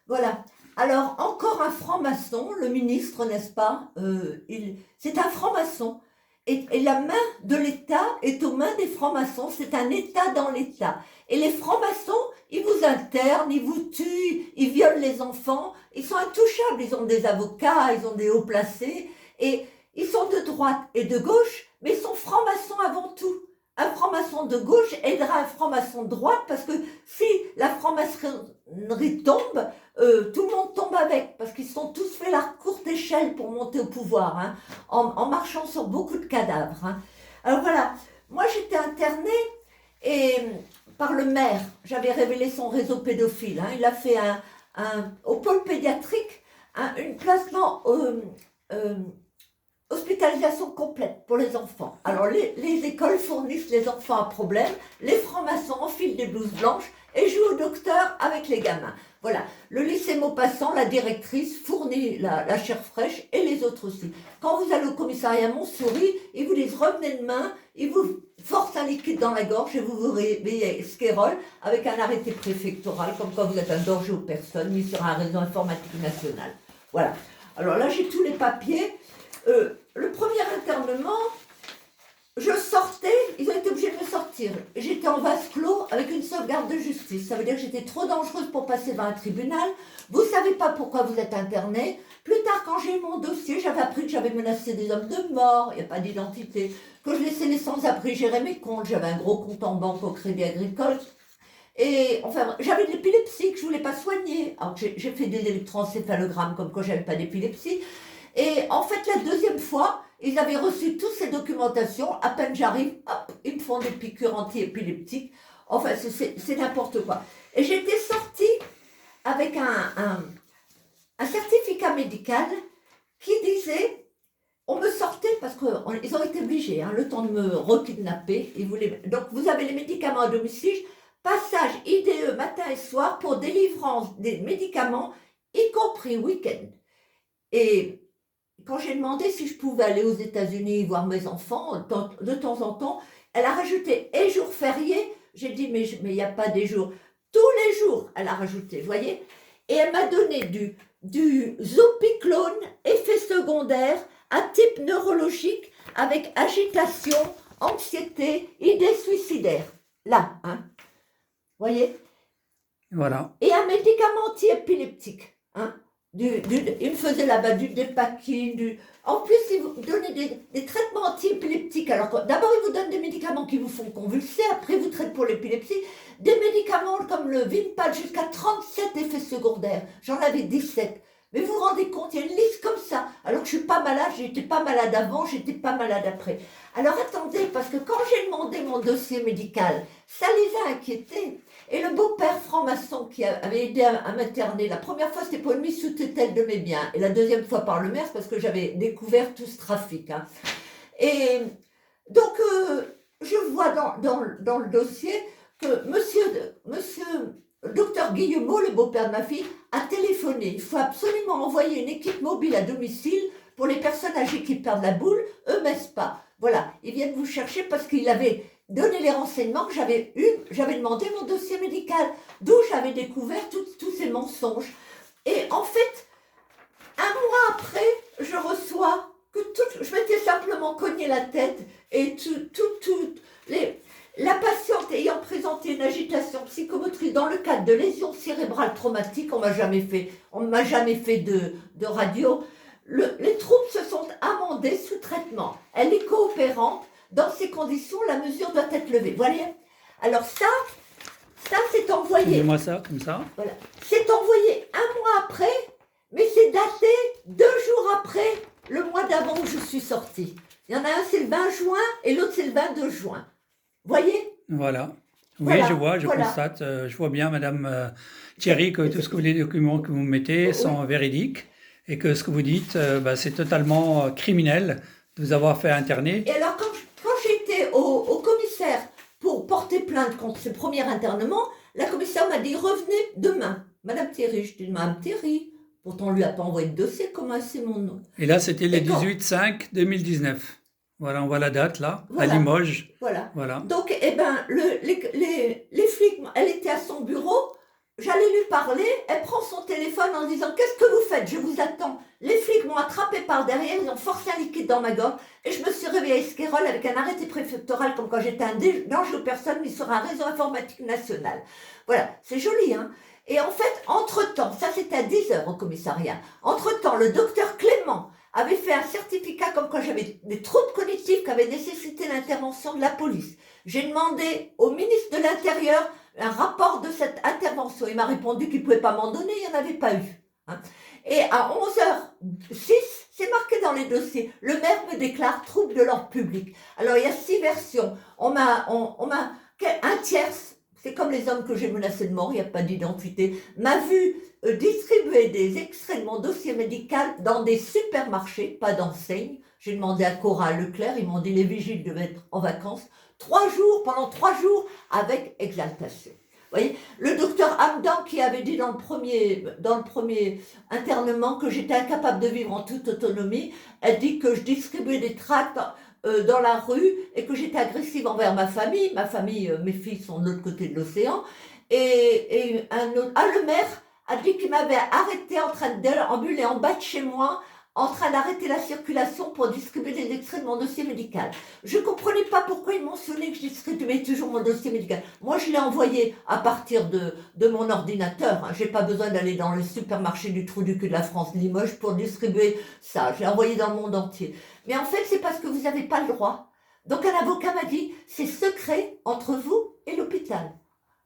Voilà. Alors, encore un franc-maçon, le ministre, n'est-ce pas? C'est un franc-maçon. Et la main de l'État est aux mains des francs-maçons. C'est un État dans l'État. Et les francs-maçons, ils vous internent, ils vous tuent, ils violent les enfants. Ils sont intouchables. Ils ont des avocats, ils ont des hauts placés. Et ils sont de droite et de gauche, mais ils sont francs-maçons avant tout. Un franc-maçon de gauche aidera un franc-maçon de droite parce que si la franc-maçonnerie tombe, tout le monde tombe avec, parce qu'ils se sont tous fait la courte échelle pour monter au pouvoir, hein, en marchant sur beaucoup de cadavres. Hein. Alors voilà, moi j'étais internée et par le maire, j'avais révélé son réseau pédophile. Hein. Il a fait au pôle pédiatrique une placement euh, hospitalisation complète pour les enfants. Alors les écoles fournissent les enfants à problème, les francs-maçons enfilent des blouses blanches et jouent au docteur avec les gamins. Voilà, le lycée Maupassant, la directrice, fournit la chair fraîche et les autres aussi. Quand vous allez au commissariat Montsouris, ils vous disent revenez demain, ils vous forcent un liquide dans la gorge et vous vous réveillez Skérol avec un arrêté préfectoral comme quoi vous êtes un danger aux personnes mis sur un réseau informatique national. Voilà. Alors là, j'ai tous les papiers. Le premier internement, je sortais, ils ont été obligés de me sortir. J'étais en vase clos avec une sauvegarde de justice. Ça veut dire que j'étais trop dangereuse pour passer devant un tribunal. Vous ne savez pas pourquoi vous êtes interné. Plus tard, quand j'ai eu mon dossier, j'avais appris que j'avais menacé des hommes de mort, il n'y a pas d'identité, que je laissais les sans-abri gérer mes comptes. J'avais un gros compte en banque au Crédit Agricole. Et enfin, j'avais de l'épilepsie que je ne voulais pas soigner. Alors j'ai fait des électroencéphalogrammes comme quoi je n'avais pas d'épilepsie. Et en fait, la deuxième fois, ils avaient reçu toutes ces documentations. À peine j'arrive, hop, ils me font des piqûres anti-épileptiques. Enfin, c'est n'importe quoi. Et j'étais sortie avec un certificat médical qui disait, on me sortait parce qu'ils ont été obligés, hein, le temps de me rekidnapper. Donc, vous avez les médicaments à domicile, passage IDE matin et soir pour délivrance des médicaments, y compris week-end. Et quand j'ai demandé si je pouvais aller aux États-Unis voir mes enfants de temps en temps, elle a rajouté et jours fériés. J'ai dit mais il n'y a pas des jours. Tous les jours, elle a rajouté, vous voyez. Et elle m'a donné du zopiclone, effet secondaire, à type neurologique, avec agitation, anxiété, idées suicidaires. Là, hein. Vous voyez. Voilà. Et un médicament anti-épileptique, hein. Il me faisait là-bas du Dépakine, en plus il vous donnait des traitements anti-épileptiques. Alors d'abord il vous donne des médicaments qui vous font convulser, après vous traite pour l'épilepsie, des médicaments comme le Vimpat jusqu'à 37 effets secondaires, j'en avais 17. Mais vous vous rendez compte, il y a une liste comme ça. Alors que je suis pas malade, j'étais pas malade avant, j'étais pas malade après. Alors attendez, parce que quand j'ai demandé mon dossier médical, ça les a inquiétés. Et le beau-père franc-maçon qui avait aidé à m'interner, la première fois c'était pour une mise sous tutelle de mes biens, et la deuxième fois par le maire, c'est parce que j'avais découvert tout ce trafic. Hein. Et donc, je vois dans le dossier que monsieur docteur Guillemot, le beau-père de ma fille, a téléphoné. Il faut absolument envoyer une équipe mobile à domicile pour les personnes âgées qui perdent la boule, eux-mêmes pas. Voilà, ils viennent vous chercher parce qu'il avait donné les renseignements que j'avais demandé mon dossier médical, d'où j'avais découvert tous ces mensonges. Et en fait, un mois après, je reçois que je m'étais simplement cogné la tête et la patiente ayant présenté une agitation psychomotrice dans le cadre de lésions cérébrales traumatiques, on ne m'a jamais fait de radio. Les troupes se sont amendées sous traitement. Elle est coopérante. Dans ces conditions, la mesure doit être levée. Vous voyez. Alors ça c'est envoyé. Donnez-moi ça, comme ça. Voilà. C'est envoyé un mois après, mais c'est daté 2 jours après le mois d'avant où je suis sortie. Il y en a un, c'est le 20 juin, et l'autre, c'est le 22 juin. Vous voyez. Voilà. Oui, voilà. je vois, je voilà. constate. Je vois bien, Madame Thierry, que tout ce que les documents que vous mettez sont véridiques et que ce que vous dites, c'est totalement criminel de vous avoir fait interner. Et alors, quand j'étais au commissaire pour porter plainte contre ce premier internement, la commissaire m'a dit « Revenez demain ». Madame Thierry, je dis « Madame Thierry ». Pourtant, on ne lui a pas envoyé de dossier, comment c'est mon nom. Et là, c'était le 18/5/2019. Voilà, on voit la date là, voilà. À Limoges. Voilà. Voilà. Donc, les flics, elle était à son bureau. j'allais lui parler, elle prend son téléphone en disant qu'est-ce que vous faites? Je vous attends. Les flics m'ont attrapé par derrière, ils ont forcé un liquide dans ma gorge et je me suis réveillée à Esquirol avec un arrêté préfectoral comme quoi j'étais un danger aux personnes mis sur un réseau informatique national. Voilà, c'est joli, hein? Et en fait, entre-temps, ça c'était à 10h au commissariat, entre-temps, le docteur Clément avait fait un certificat comme quoi j'avais des troubles cognitifs qui avaient nécessité l'intervention de la police. J'ai demandé au ministre de l'Intérieur un rapport de cette intervention. Il m'a répondu qu'il ne pouvait pas m'en donner, il n'y en avait pas eu. Hein. Et à 11h06, c'est marqué dans les dossiers, le maire me déclare trouble de l'ordre public. Alors il y a 6 versions. On m'a un tiers, c'est comme les hommes que j'ai menacés de mort, il n'y a pas d'identité, m'a vu distribuer des extraits de mon dossier médical dans des supermarchés, pas d'enseigne. J'ai demandé à Cora Leclerc, ils m'ont dit les vigiles devaient être en vacances. Pendant 3 jours, avec exaltation. Vous voyez, le docteur Hamdan qui avait dit dans le premier internement que j'étais incapable de vivre en toute autonomie, a dit que je distribuais des tracts dans la rue et que j'étais agressive envers ma famille. Ma famille, mes filles sont de l'autre côté de l'océan. Et le maire a dit qu'il m'avait arrêté en train de déambuler en bas de chez moi, en train d'arrêter la circulation pour distribuer des extraits de mon dossier médical. Je ne comprenais pas pourquoi il mentionnait que je distribuais toujours mon dossier médical. Moi, je l'ai envoyé à partir de mon ordinateur. Je n'ai pas besoin d'aller dans le supermarché du trou du cul de la France, Limoges, pour distribuer ça. Je l'ai envoyé dans le monde entier. Mais en fait, c'est parce que vous n'avez pas le droit. Donc, un avocat m'a dit, c'est secret entre vous et l'hôpital.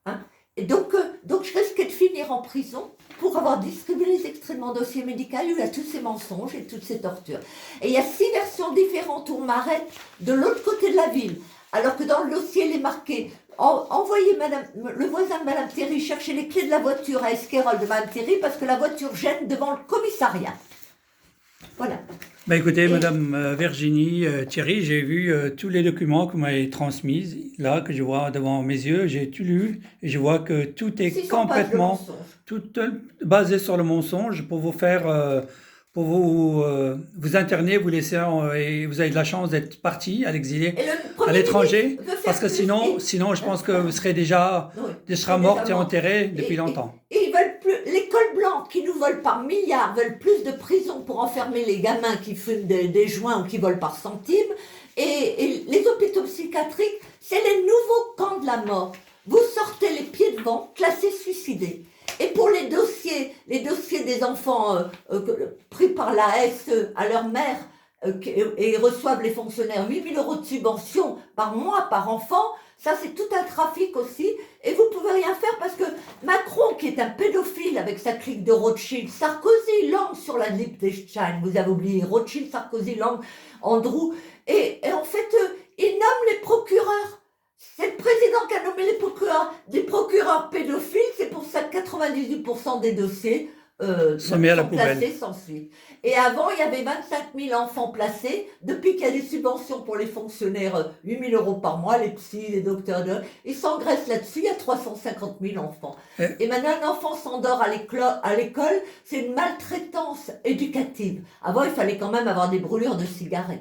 Hein? Et donc, je risquais de finir en prison pour avoir distribué les extraits de mon dossier médical. Il y a tous ces mensonges et toutes ces tortures. Et il y a 6 versions différentes où on m'arrête de l'autre côté de la ville. Alors que dans le dossier, il est marqué envoyez le voisin de Madame Thierry chercher les clés de la voiture à Esquirol de Madame Thierry parce que la voiture gêne devant le commissariat. Voilà. Bah écoutez, Madame Virginie Thierry, j'ai vu tous les documents que vous m'avez transmis, là, que je vois devant mes yeux. J'ai tout lu et je vois que tout est complètement basé sur le mensonge pour vous faire, pour vous interner, vous laisser, et vous avez de la chance d'être parti à l'exilé, à l'étranger, parce que sinon, je pense que vous serez déjà morte et enterrée depuis longtemps. Et ils veulent plus, l'école blanche qui nous vole par milliards veulent plus de prisons pour enfermer les gamins qui fument des joints ou qui volent par centimes. Et les hôpitaux psychiatriques, c'est les nouveaux camps de la mort. Vous sortez les pieds devant, classés suicidés. Et pour les dossiers des enfants pris par la SE à leur mère, et reçoivent les fonctionnaires 8 000 € de subvention par mois, par enfant, ça c'est tout un trafic aussi, et vous pouvez rien faire parce que Macron, qui est un pédophile avec sa clique de Rothschild, Sarkozy, Lang sur la Liechtenstein, vous avez oublié, Rothschild, Sarkozy, Lang, Andrew, et en fait, il nomme les procureurs. C'est le président qui a nommé les procureurs, des procureurs pédophiles, c'est pour ça que 98% des dossiers sont placés sans suite. Et avant, il y avait 25 000 enfants placés. Depuis qu'il y a des subventions pour les fonctionnaires, 8 000 € par mois, les psys, les docteurs, ils s'engraissent là-dessus, il y a 350 000 enfants. Et maintenant, un enfant s'endort à l'école, c'est une maltraitance éducative. Avant, il fallait quand même avoir des brûlures de cigarettes.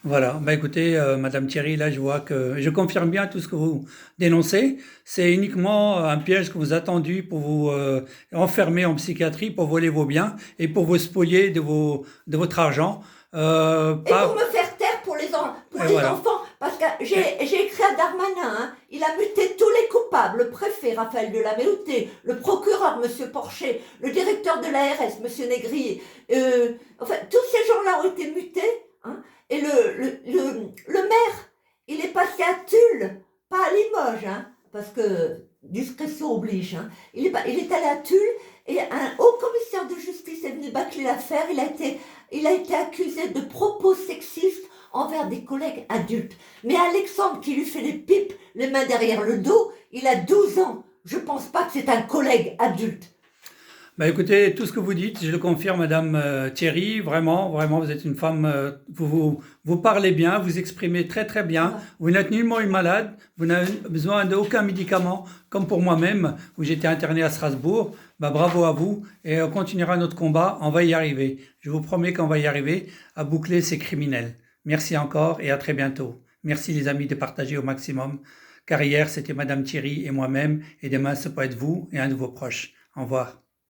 Voilà, bah écoutez, Madame Thierry, là je vois que je confirme bien tout ce que vous dénoncez. C'est uniquement un piège que vous a tendu pour vous enfermer en psychiatrie, pour voler vos biens et pour vous spolier de votre argent. Et pour me faire taire pour les enfants, parce que j'ai écrit à Darmanin, hein, il a muté tous les coupables, le préfet Raphaël Delaméouté, le procureur Monsieur Porcher, le directeur de l'ARS Monsieur Négrier, enfin tous ces gens-là ont été mutés, hein. Et le maire, il est passé à Tulle, pas à Limoges, hein, parce que discrétion oblige. Hein. Il est allé à Tulle et un haut commissaire de justice est venu bâcler l'affaire. Il a été accusé de propos sexistes envers des collègues adultes. Mais Alexandre, qui lui fait les pipes, les mains derrière le dos, il a 12 ans. Je pense pas que c'est un collègue adulte. Bah écoutez, tout ce que vous dites, je le confirme, Madame Thierry, vraiment, vous êtes une femme, vous parlez bien, vous exprimez très très bien, vous n'êtes nullement une malade, vous n'avez besoin d'aucun médicament, comme pour moi-même, où j'étais interné à Strasbourg. Bah bravo à vous, et on continuera notre combat, on va y arriver. Je vous promets qu'on va y arriver à boucler ces criminels. Merci encore et à très bientôt. Merci les amis de partager au maximum. car hier c'était Madame Thierry et moi-même, et demain ça peut être vous et un de vos proches. Au revoir.